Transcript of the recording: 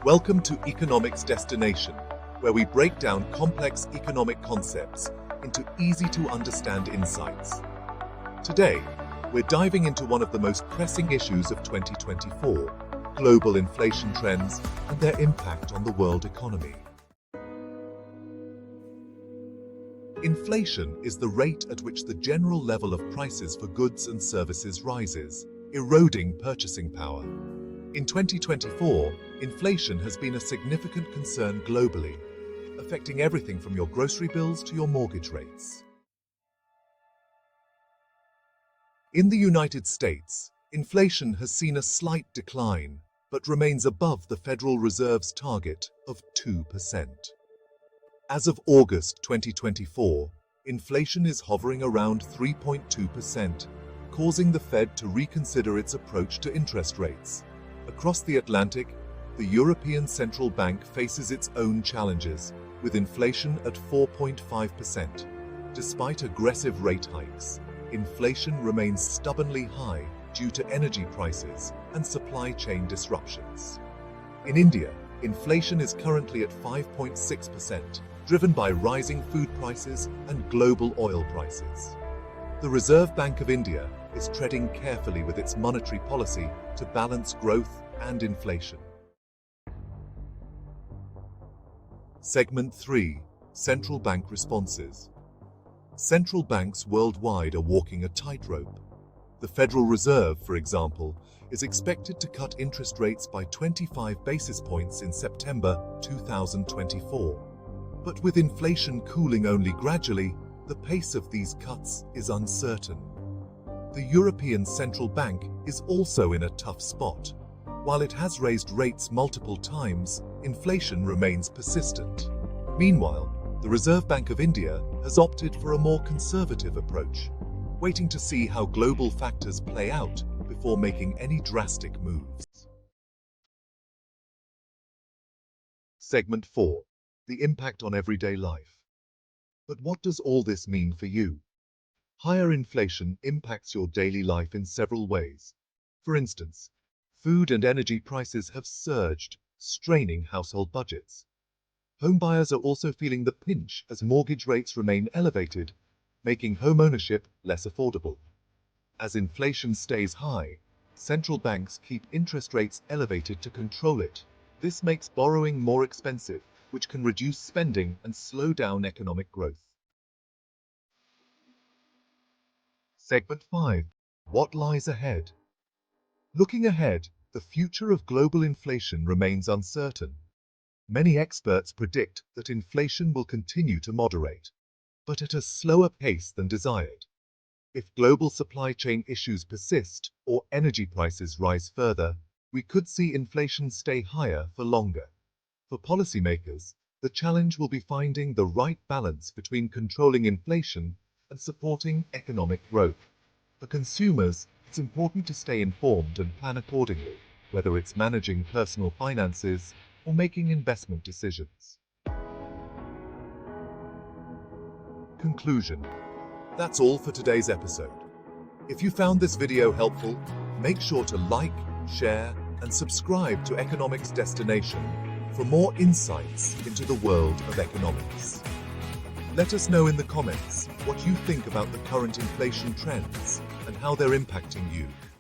Welcome to Economics Destination, where we break down complex economic concepts into easy-to-understand insights. Today, we're diving into one of the most pressing issues of 2024, global inflation trends and their impact on the world economy. Inflation is the rate at which the general level of prices for goods and services rises, eroding purchasing power. In 2024, inflation has been a significant concern globally, affecting everything from your grocery bills to your mortgage rates. In the United States, inflation has seen a slight decline, but remains above the Federal Reserve's target of 2%. As of August 2024, inflation is hovering around 3.2%, causing the Fed to reconsider its approach to interest rates. Across the Atlantic, the European Central Bank faces its own challenges, with inflation at 4.5%. Despite aggressive rate hikes, inflation remains stubbornly high due to energy prices and supply chain disruptions. In India, inflation is currently at 5.6%, driven by rising food prices and global oil prices. The Reserve Bank of India is treading carefully with its monetary policy to balance growth and inflation. Segment 3. Central Bank Responses. Central banks worldwide are walking a tightrope. The Federal Reserve, for example, is expected to cut interest rates by 25 basis points in September 2024. But with inflation cooling only gradually, the pace of these cuts is uncertain. The European Central Bank is also in a tough spot. While it has raised rates multiple times, inflation remains persistent. Meanwhile, the Reserve Bank of India has opted for a more conservative approach, waiting to see how global factors play out before making any drastic moves. Segment 4. The impact on everyday life. But what does all this mean for you? Higher inflation impacts your daily life in several ways. For instance, food and energy prices have surged, straining household budgets. Homebuyers are also feeling the pinch as mortgage rates remain elevated, making home ownership less affordable. As inflation stays high, central banks keep interest rates elevated to control it. This makes borrowing more expensive, which can reduce spending and slow down economic growth. Segment 5. What lies ahead? Looking ahead, the future of global inflation remains uncertain. Many experts predict that inflation will continue to moderate, but at a slower pace than desired. If global supply chain issues persist or energy prices rise further, we could see inflation stay higher for longer. For policymakers, the challenge will be finding the right balance between controlling inflation and supporting economic growth. For consumers, it's important to stay informed and plan accordingly, whether it's managing personal finances or making investment decisions. Conclusion. That's all for today's episode. If you found this video helpful, make sure to like, share, and subscribe to Economics Destination for more insights into the world of economics. Let us know in the comments what you think about the current inflation trends and how they're impacting you.